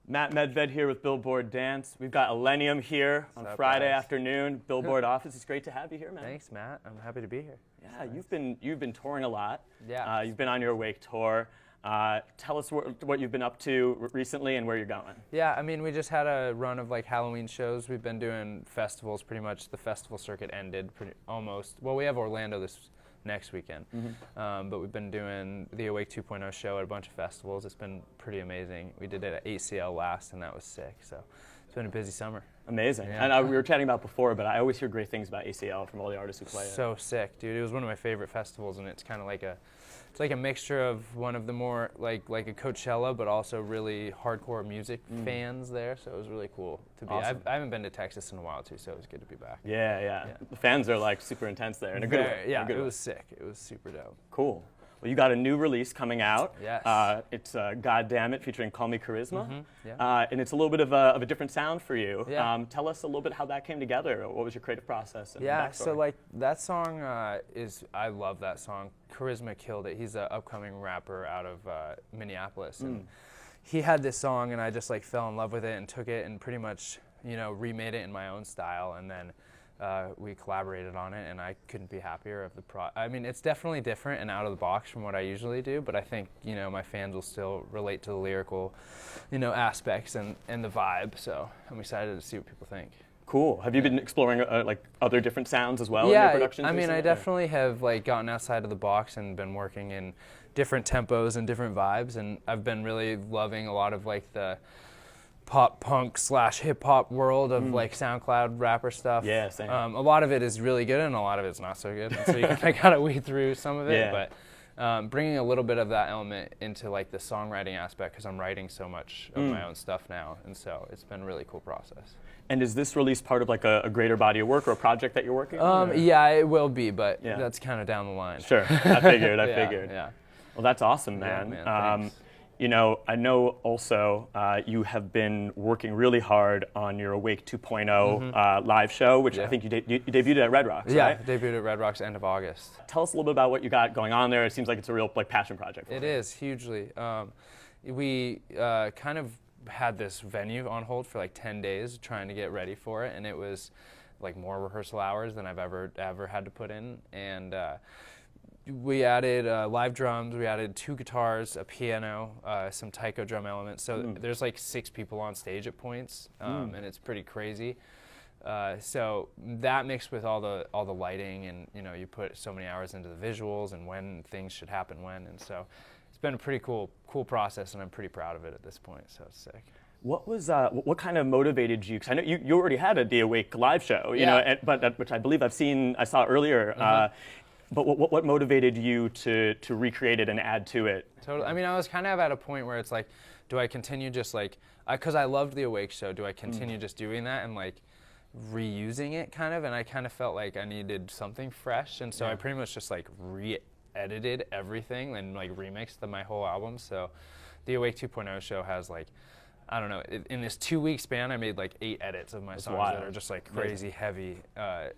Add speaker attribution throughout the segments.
Speaker 1: Matt Medved here with Billboard Dance. We've got Illenium here on Friday afternoon. Billboard office. It's great to have you here, man.
Speaker 2: Thanks, Matt. I'm happy to be here.
Speaker 1: Yeah, you've been touring a lot.
Speaker 2: Yeah.
Speaker 1: You've been on your Awake tour. Tell us what you've been up to recently and where you're going.
Speaker 2: Yeah, I mean, we just had a run of like Halloween shows. We've been doing festivals pretty much. The festival circuit ended almost. Well, we have Orlando this next weekend. But we've been doing the Awake 2.0 show at a bunch of festivals. It's been pretty amazing. We did it at ACL last, and that was sick. So it's been a busy summer.
Speaker 1: Amazing.
Speaker 2: Yeah.
Speaker 1: And we were chatting about before, but I always hear great things about ACL from all the artists who play it.
Speaker 2: So sick, dude. It was one of my favorite festivals, and it's kind of like it's like a mixture of one of the more like a Coachella, but also really hardcore music fans there. So it was really cool to be.
Speaker 1: Awesome.
Speaker 2: I haven't been to Texas in a while too, so it was good to be back.
Speaker 1: Yeah. The fans are like super intense there in a good way.
Speaker 2: Yeah, it was sick. It was super dope.
Speaker 1: Cool. Well, you got a new release coming out.
Speaker 2: Yes.
Speaker 1: It's God Damn It featuring Call Me Charisma.
Speaker 2: Yeah.
Speaker 1: And it's a little bit of a different sound for you.
Speaker 2: Yeah.
Speaker 1: Tell us a little bit how that came together. What was your creative process? And
Speaker 2: Yeah,
Speaker 1: backstory?
Speaker 2: so like that song I love that song. Charisma killed it. He's an upcoming rapper out of Minneapolis. And he had this song and I just like fell in love with it and took it and pretty much, remade it in my own style. And then we collaborated on it, and I couldn't be happier of the I mean, it's definitely different and out of the box from what I usually do, but I think, my fans will still relate to the lyrical, aspects and the vibe, so I'm excited to see what people think.
Speaker 1: Cool. Have you been exploring like other different sounds as well in
Speaker 2: Yeah,
Speaker 1: your productions
Speaker 2: I mean,
Speaker 1: recently?
Speaker 2: I definitely have like gotten outside of the box and been working in different tempos and different vibes, and I've been really loving a lot of like the pop punk / hip hop world of like SoundCloud rapper stuff.
Speaker 1: Yeah, same.
Speaker 2: A lot of it is really good and a lot of it's not so good. And so you can kind of weed through some of it,
Speaker 1: Yeah.
Speaker 2: but bringing a little bit of that element into like the songwriting aspect, because I'm writing so much of my own stuff now, and so it's been a really cool process.
Speaker 1: And is this release part of like a greater body of work or a project that you're working on? or-
Speaker 2: Yeah, it will be, but
Speaker 1: Yeah.
Speaker 2: that's kind of down the line.
Speaker 1: Sure. I figured.
Speaker 2: Yeah.
Speaker 1: Well, that's awesome,
Speaker 2: Yeah,
Speaker 1: man.
Speaker 2: man, thanks.
Speaker 1: I know also you have been working really hard on your Awake 2.0 live show, which I think you debuted at Red Rocks,
Speaker 2: Yeah,
Speaker 1: right?
Speaker 2: debuted at Red Rocks end of August.
Speaker 1: Tell us a little bit about what you got going on there. It seems like it's a real like passion project for
Speaker 2: It
Speaker 1: you.
Speaker 2: is, hugely. We kind of had this venue on hold for like 10 days trying to get ready for it, and it was like more rehearsal hours than I've ever had to put in. And we added live drums, we added 2 guitars, a piano, some taiko drum elements. So there's like 6 people on stage at points, and it's pretty crazy. So that mixed with all the lighting, and you put so many hours into the visuals and when things should happen when, and so it's been a pretty cool process, and I'm pretty proud of it at this point. So it's sick.
Speaker 1: What kind of motivated you? Because I know you already had a The Awake live show, but which I believe I saw earlier. But what motivated you to recreate it and add to it?
Speaker 2: Totally. I mean, I was kind of at a point where it's like, do I continue just like, because I loved the Awake show, do I continue just doing that and like reusing it kind of? And I kind of felt like I needed something fresh, and so I pretty much just like re-edited everything and like remixed my whole album. So the Awake 2.0 show has like, I don't know, in this 2-week span, I made like 8 edits of my songs
Speaker 1: wild.
Speaker 2: that are just like crazy heavy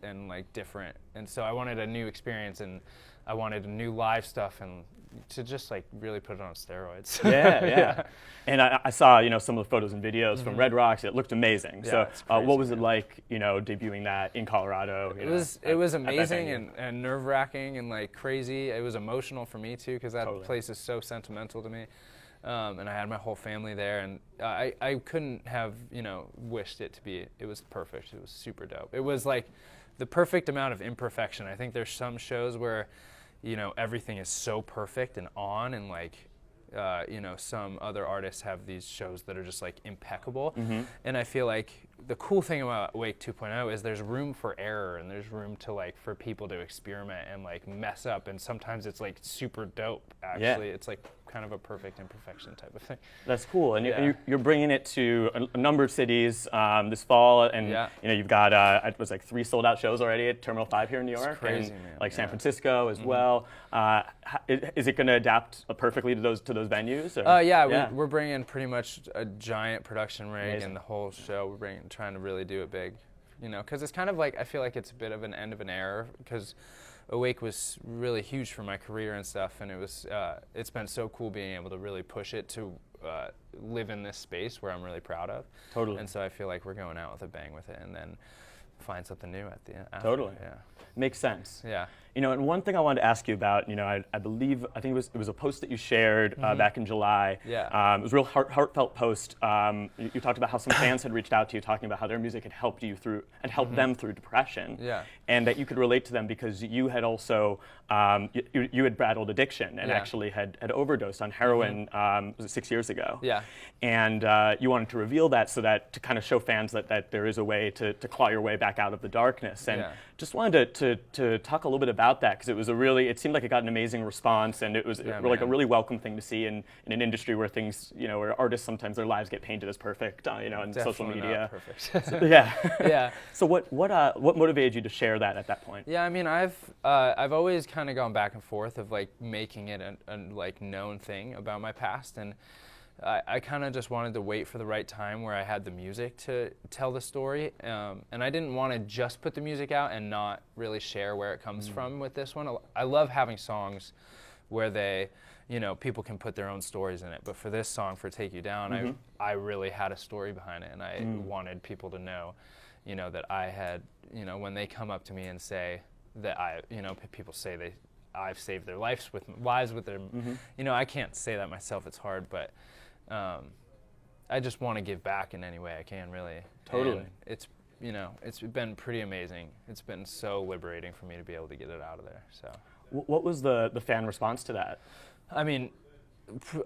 Speaker 2: and like different. And so I wanted a new experience, and I wanted new live stuff, and to just like really put it on steroids.
Speaker 1: Yeah. And I saw some of the photos and videos from Red Rocks. It looked amazing.
Speaker 2: Yeah,
Speaker 1: So
Speaker 2: it's crazy,
Speaker 1: what was it like, debuting that in Colorado?
Speaker 2: It was
Speaker 1: at that
Speaker 2: amazing
Speaker 1: venue?
Speaker 2: and nerve-wracking and like crazy. It was emotional for me too, because that
Speaker 1: Totally.
Speaker 2: place is so sentimental to me. And I had my whole family there, and I couldn't have, wished it to be. It was perfect. It was super dope. It was like the perfect amount of imperfection. I think there's some shows where, everything is so perfect and on, and like, some other artists have these shows that are just like impeccable. And I feel like the cool thing about Awake 2.0 is there's room for error, and there's room to like for people to experiment and like mess up, and sometimes it's like super dope actually. It's like kind of a perfect imperfection type of thing.
Speaker 1: That's cool, and you're bringing it to a number of cities this fall, and you've got it was like 3 sold-out shows already at Terminal 5 here in New York,
Speaker 2: crazy,
Speaker 1: and
Speaker 2: man.
Speaker 1: like San Francisco as well. Is it going to adapt perfectly to those venues? Or?
Speaker 2: We're bringing pretty much a giant production rig.
Speaker 1: Amazing.
Speaker 2: And the whole show. We're trying to really do it big, because it's kind of like I feel like it's a bit of an end of an era, because Awake was really huge for my career and stuff, and it's been so cool being able to really push it to live in this space where I'm really proud of.
Speaker 1: Totally.
Speaker 2: And so I feel like we're going out with a bang with it, and then find something new at the end.
Speaker 1: Totally.
Speaker 2: Yeah.
Speaker 1: Makes sense.
Speaker 2: Yeah.
Speaker 1: And one thing I wanted to ask you about, I think it was a post that you shared back in July.
Speaker 2: Yeah.
Speaker 1: It was a real heartfelt post. You talked about how some fans had reached out to you talking about how their music had helped you through and helped them through depression.
Speaker 2: Yeah.
Speaker 1: And that you could relate to them because you had also you had battled addiction and actually had overdosed on heroin was it 6 years ago?
Speaker 2: Yeah.
Speaker 1: And you wanted to reveal that so that to kind of show fans that there is a way to claw your way back out of the darkness. And just wanted to talk a little bit about that because it seemed like it got an amazing response, and it was like a really welcome thing to see in an industry where things, where artists sometimes their lives get painted as perfect, on social media.
Speaker 2: Not perfect.
Speaker 1: So, yeah.
Speaker 2: Yeah.
Speaker 1: So what motivated you to share that at that point?
Speaker 2: Yeah, I mean, I've always kind of gone back and forth of like making it a like known thing about my past, and I kind of just wanted to wait for the right time where I had the music to tell the story, and I didn't want to just put the music out and not really share where it comes from with this one. I love having songs where they, people can put their own stories in it, but for this song, for Take You Down, I really had a story behind it, and I wanted people to know, that I had, when they come up to me and say that people say I've saved their lives with them. I can't say that myself, it's hard, but I just want to give back in any way I can, really.
Speaker 1: Totally.
Speaker 2: And it's been pretty amazing. It's been so liberating for me to be able to get it out of there. So.
Speaker 1: What was the fan response to that?
Speaker 2: I mean,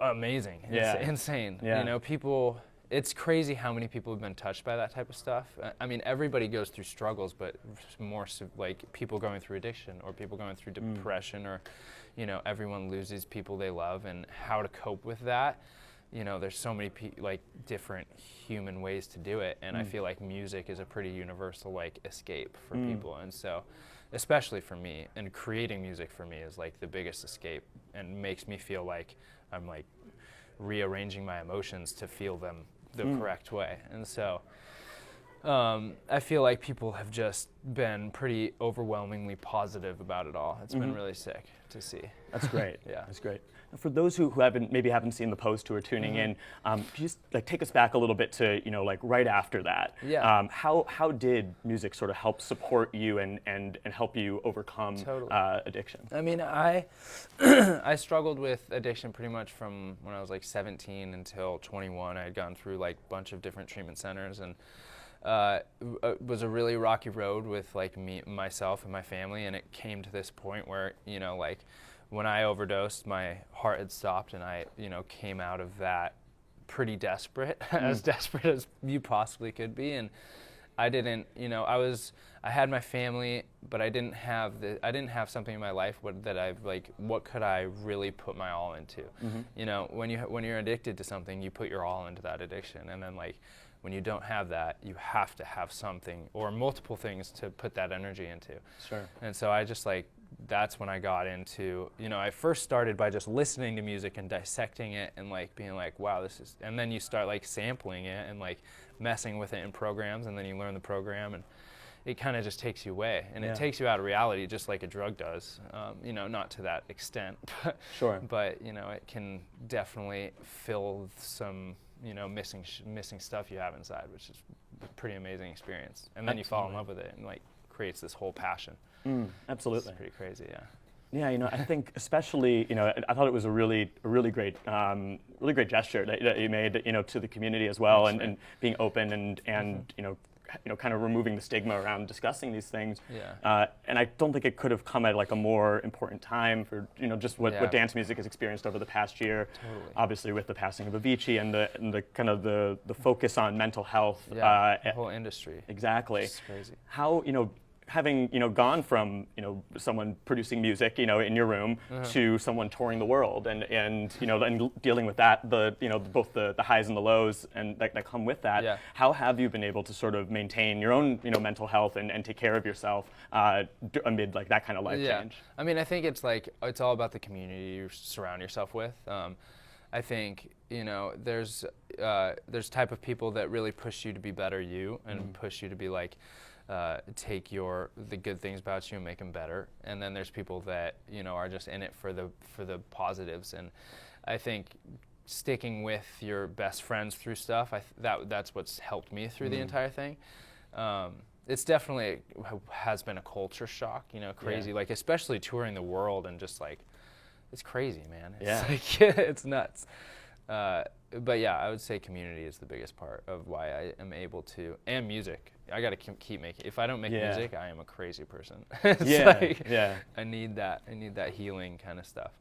Speaker 2: amazing.
Speaker 1: Yeah.
Speaker 2: It's insane.
Speaker 1: Yeah.
Speaker 2: People. It's crazy how many people have been touched by that type of stuff. I mean, everybody goes through struggles, but more like people going through addiction or people going through depression, or, everyone loses people they love, and how to cope with that. There's so many different human ways to do it, and I feel like music is a pretty universal escape for people, and so, especially for me, and creating music for me is like the biggest escape, and makes me feel like I'm like rearranging my emotions to feel them the correct way, and so I feel like people have just been pretty overwhelmingly positive about it all. It's been really sick to see.
Speaker 1: That's great.
Speaker 2: Yeah.
Speaker 1: That's great. For those who haven't seen the post, who are tuning in, could you just take us back a little bit to right after that?
Speaker 2: Yeah.
Speaker 1: How did music sort of help support you and help you overcome addiction?
Speaker 2: I mean, I struggled with addiction pretty much from when I was 17 until 21. I had gone through a bunch of different treatment centers, and it was a really rocky road with myself and my family, and it came to this point where when I overdosed, my heart had stopped, and I came out of that pretty desperate, as desperate as you possibly could be, and I didn't, I had my family, but I didn't have something in my life what could I really put my all into? When you're addicted to something, you put your all into that addiction, and then when you don't have that, you have to have something or multiple things to put that energy into.
Speaker 1: Sure.
Speaker 2: And so I just that's when I got into, I first started by just listening to music and dissecting it and being wow, this is, and then you start sampling it and messing with it in programs, and then you learn the program, and it kind of just takes you away, and it takes you out of reality just like a drug does, not to that extent, but,
Speaker 1: sure.
Speaker 2: But it can definitely fill some missing stuff you have inside, which is a pretty amazing experience. And then you fall in love with it, and creates this whole passion.
Speaker 1: Absolutely.
Speaker 2: It's pretty crazy, yeah.
Speaker 1: Yeah, I think especially, I thought it was a really great gesture that you made, to the community as well, and being open and kind of removing the stigma around discussing these things.
Speaker 2: Yeah.
Speaker 1: And I don't think it could have come at a more important time for just what dance music has experienced over the past year.
Speaker 2: Totally.
Speaker 1: Obviously, with the passing of Avicii and the kind of the focus on mental health.
Speaker 2: Yeah. The whole industry.
Speaker 1: Exactly.
Speaker 2: It's crazy.
Speaker 1: How having gone from someone producing music in your room to someone touring the world and dealing with that, both the highs and the lows and that come with that.
Speaker 2: Yeah.
Speaker 1: How have you been able to sort of maintain your own mental health and take care of yourself amid that kind of life change?
Speaker 2: I mean, I think it's all about the community you surround yourself with. I think there's type of people that really push you to be better you, and push you to be take the good things about you and make them better, and then there's people that are just in it for the positives. And I think sticking with your best friends through stuff, that's what's helped me through the entire thing. It's definitely has been a culture shock, you know, crazy, like especially touring the world and just like, it's crazy, man. It's like, it's nuts. But yeah, I would say community is the biggest part of why I am able to, and music. I got to keep making. If I don't make music, I am a crazy person. I need that healing kind of stuff.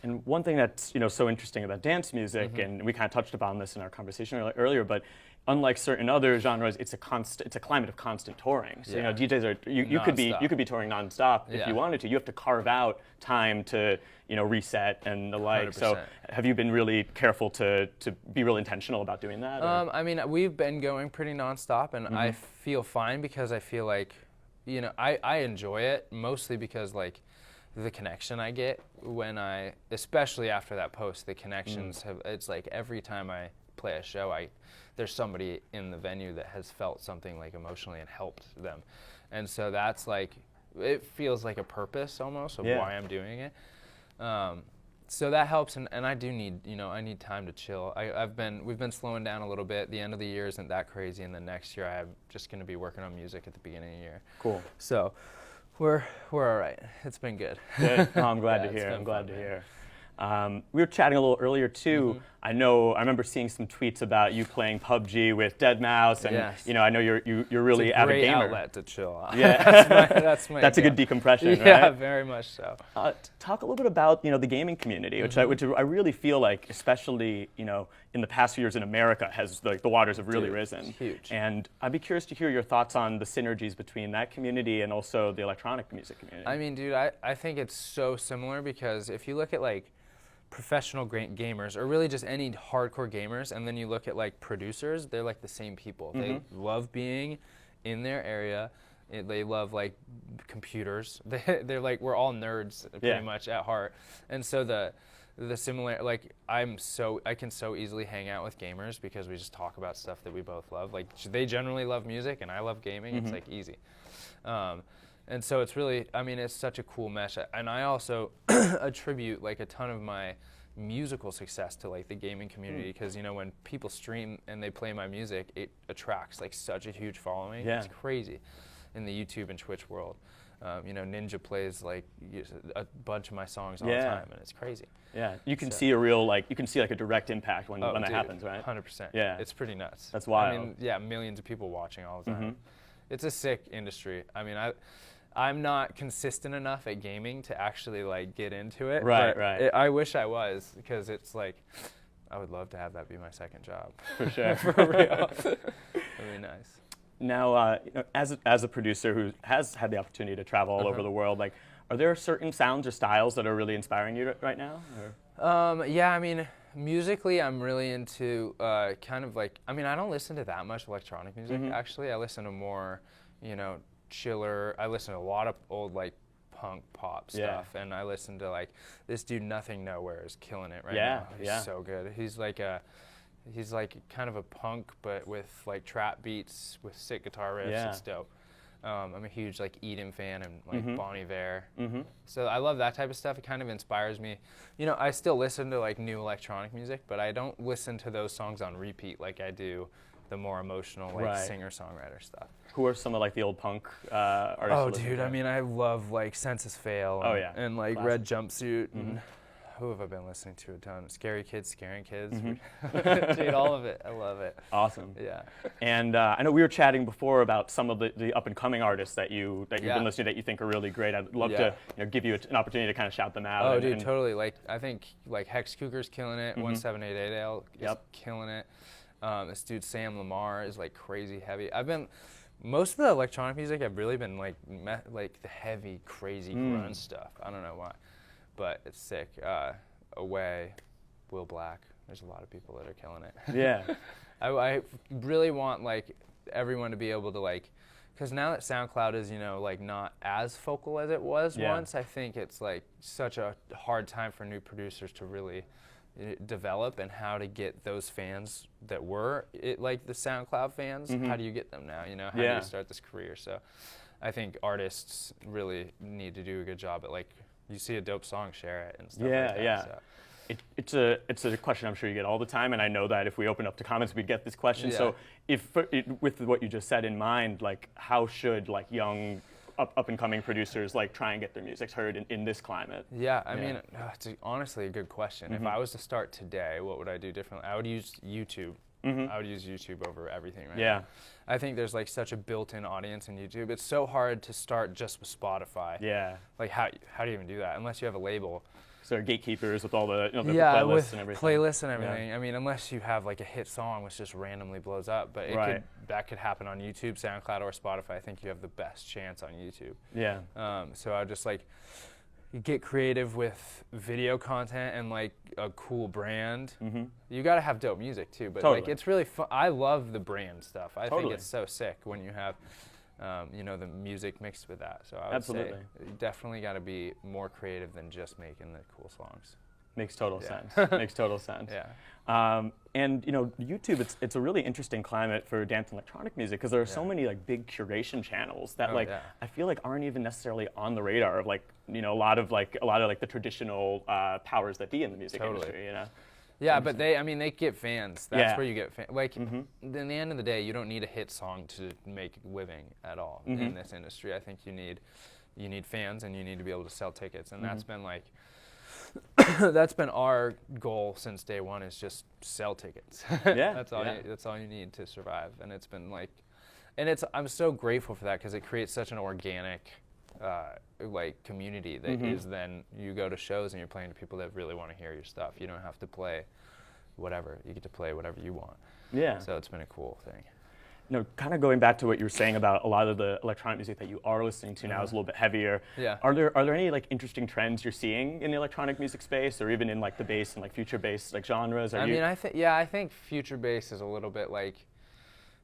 Speaker 1: And one thing that's so interesting about dance music, and we kind of touched upon this in our conversation earlier, but unlike certain other genres, it's a climate of constant touring. So DJs are you could be touring nonstop if you wanted to. You have to carve out time to reset and the like. 100%. So have you been really careful to be real intentional about doing that?
Speaker 2: I mean, we've been going pretty nonstop, and I feel fine because I feel like I enjoy it mostly because like the connection I get when especially after that post, the connections it's like every time I play a show, there's somebody in the venue that has felt something like emotionally and helped them. And so that's like, it feels like a purpose almost of why I'm doing it. So that helps, and I do need, I need time to chill. We've been slowing down a little bit. The end of the year isn't that crazy, and then next year I'm just going to be working on music at the beginning of the year.
Speaker 1: Cool.
Speaker 2: So we're all right. It's been good.
Speaker 1: Good. Oh, I'm glad to hear. I'm glad to hear. We were chatting a little earlier too. I remember seeing some tweets about you playing PUBG with Deadmau5, and I know you're really
Speaker 2: it's a
Speaker 1: avid
Speaker 2: great
Speaker 1: gamer.
Speaker 2: outlet to chill.
Speaker 1: Yeah,
Speaker 2: that's
Speaker 1: a good decompression.
Speaker 2: Yeah,
Speaker 1: right?
Speaker 2: very much so.
Speaker 1: Talk a little bit about the gaming community, which I really feel like, especially in the past few years in America, has like the waters have really risen.
Speaker 2: It's huge.
Speaker 1: And I'd be curious to hear your thoughts on the synergies between that community and also the electronic music community.
Speaker 2: I mean, dude, I think it's so similar because if you look at like professional gamers, or really just any hardcore gamers, and then you look at like producers, they're like the same people. They love being in their area. They love like computers. They're like, we're all nerds pretty much at heart. And so the similar, like I can so easily hang out with gamers because we just talk about stuff that we both love. Like they generally love music and I love gaming. It's like easy. And so it's really, I mean, it's such a cool mesh. And I also attribute like a ton of my musical success to like the gaming community because, when people stream and they play my music, it attracts like such a huge following. It's crazy in the YouTube and Twitch world. Ninja plays like a bunch of my songs all the time, and it's crazy. Yeah,
Speaker 1: you can see a direct impact when that happens, right?
Speaker 2: 100%.
Speaker 1: Yeah,
Speaker 2: it's pretty nuts.
Speaker 1: That's wild.
Speaker 2: I mean, millions of people watching all the time. It's a sick industry. I mean, I'm not consistent enough at gaming to actually like get into it.
Speaker 1: Right.
Speaker 2: I wish I was, because it's like, I would love to have that be my second job.
Speaker 1: For sure.
Speaker 2: For real. That'd be nice.
Speaker 1: Now, as a producer who has had the opportunity to travel all over the world, like, are there certain sounds or styles that are really inspiring you right now?
Speaker 2: Yeah, I mean, musically, I'm really into kind of like, I mean, I don't listen to that much electronic music, actually. I listen to more, chiller. I listen to a lot of old, like, punk pop stuff, and I listen to, like, this dude Nothing Nowhere is killing it right now. He's so good. He's like kind of a punk, but with, like, trap beats with sick guitar riffs. It's dope. I'm a huge like Eden fan and like Bon Iver. So I love that type of stuff. It kind of inspires me. I still listen to like new electronic music, but I don't listen to those songs on repeat like I do the more emotional like singer-songwriter stuff.
Speaker 1: Who are some of like the old punk artists?
Speaker 2: Oh, dude, I mean, I love like Census Fail and like Classic. Red Jumpsuit and who have I been listening to a ton? Scary Kids, Scaring Kids. Dude, all of it. I love it.
Speaker 1: Awesome.
Speaker 2: Yeah.
Speaker 1: And I know we were chatting before about some of the up and coming artists that you've been listening to that you think are really great. I'd love to give you an opportunity to kind of shout them out.
Speaker 2: Oh, dude, totally. Like I think like Hex Cougar's killing it. 1788L is killing it. This dude Sam Lamar is like crazy heavy. Most of the electronic music I've really been like the heavy, crazy grunge stuff. I don't know why. But it's sick. Away, Will Black. There's a lot of people that are killing it.
Speaker 1: Yeah.
Speaker 2: I really want like everyone to be able to like, because now that SoundCloud is like not as focal as it was once, I think it's like such a hard time for new producers to really develop, and how to get those fans that were like the SoundCloud fans. How do you get them now? How do you start this career? So I think artists really need to do a good job at like, you see a dope song, share it and stuff like that. So.
Speaker 1: It's a question I'm sure you get all the time, and I know that if we open up to comments, we'd get this question.
Speaker 2: Yeah.
Speaker 1: So, with what you just said in mind, like how should like young up and coming producers like try and get their music heard in this climate?
Speaker 2: Yeah, I mean, it's honestly a good question.
Speaker 1: Mm-hmm.
Speaker 2: If I was to start today, what would I do differently? I would use YouTube. I would use YouTube over everything right now. I think there's like such a built-in audience in YouTube. It's so hard to start just with Spotify.
Speaker 1: Yeah.
Speaker 2: Like how do you even do that unless you have a label?
Speaker 1: So they're gatekeepers with all the, the
Speaker 2: yeah,
Speaker 1: playlists
Speaker 2: with
Speaker 1: and everything.
Speaker 2: playlists and everything. I mean, unless you have like a hit song which just randomly blows up, but that could happen on YouTube, SoundCloud, or Spotify. I think you have the best chance on YouTube.
Speaker 1: Yeah.
Speaker 2: So I just like get creative with video content and like a cool brand. You got to have dope music too, but like it's really fun. I love the brand stuff. I think it's so sick when you have the music mixed with that. So I would say you definitely got to be more creative than just making the cool songs.
Speaker 1: Makes total sense. Makes total sense.
Speaker 2: Yeah.
Speaker 1: And YouTube, it's a really interesting climate for dance and electronic music because there are so many like big curation channels that I feel like aren't even necessarily on the radar of like a lot of the traditional powers that be in the music industry.
Speaker 2: Yeah, but they get fans. That's where you get fans. Like, in the end of the day, you don't need a hit song to make a living at all in this industry. I think you need fans, and you need to be able to sell tickets, and that's been like that's been our goal since day one, is just sell tickets. That's all you need to survive, and it's been like, I'm so grateful for that because it creates such an organic like community that is then you go to shows and you're playing to people that really want to hear your stuff. You don't have to play whatever. You get to play whatever you want. Yeah. So it's been a cool thing.
Speaker 1: Kind of going back to what you were saying about a lot of the electronic music that you are listening to now is a little bit heavier.
Speaker 2: Yeah.
Speaker 1: Are there any like interesting trends you're seeing in the electronic music space, or even in like the bass and like future bass like genres?
Speaker 2: I think future bass is a little bit like,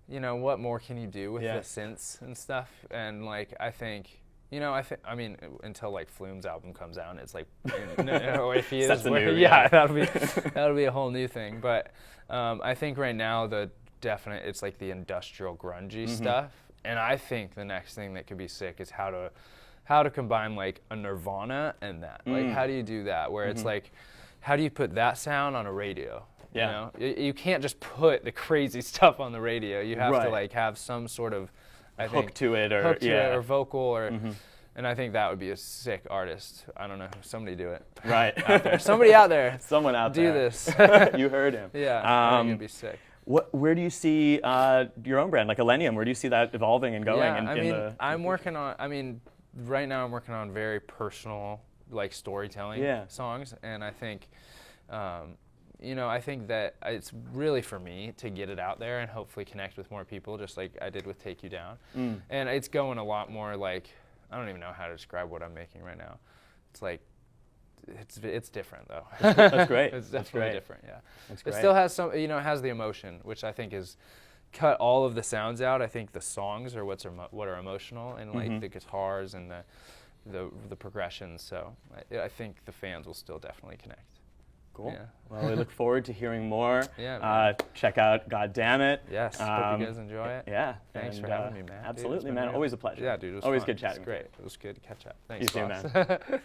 Speaker 2: what more can you do with the synths and stuff? And like I think until like Flume's album comes out, and it's like, if he is, that'll be a whole new thing. But I think right now it's like the industrial grungy stuff, and I think the next thing that could be sick is how to combine like a Nirvana and that. Like how do you do that? Where it's like, how do you put that sound on a radio?
Speaker 1: Yeah.
Speaker 2: You can't just put the crazy stuff on the radio. You have to like have some sort of
Speaker 1: hook to it
Speaker 2: or vocal or. And I think that would be a sick artist. I don't know. Somebody do it.
Speaker 1: Right.
Speaker 2: Out there. Somebody out there.
Speaker 1: Someone out
Speaker 2: there. Do this.
Speaker 1: You heard him.
Speaker 2: Yeah. I think it'd be sick.
Speaker 1: Where do you see your own brand, like Illenium? Where do you see that evolving and going?
Speaker 2: Right now I'm working on very personal, like storytelling songs, and I think, I think that it's really for me to get it out there and hopefully connect with more people, just like I did with Take You Down. And it's going a lot more like, I don't even know how to describe what I'm making right now. It's like, it's different though.
Speaker 1: That's great.
Speaker 2: It's definitely different, yeah.
Speaker 1: That's great.
Speaker 2: It still has some, it has the emotion, which I think is, cut all of the sounds out. I think the songs are what are emotional, and like the guitars and the progressions. So I think the fans will still definitely connect.
Speaker 1: Cool.
Speaker 2: Yeah.
Speaker 1: Well, we look forward to hearing more.
Speaker 2: Yeah.
Speaker 1: Check out God Damn It.
Speaker 2: Yes. Hope you guys enjoy it.
Speaker 1: Yeah.
Speaker 2: Thanks for having me, man.
Speaker 1: Absolutely, man. Always a pleasure.
Speaker 2: Yeah, dude. It was
Speaker 1: always
Speaker 2: fun.
Speaker 1: good chatting.
Speaker 2: It was great. It was good to catch up. Thanks,
Speaker 1: you too, man.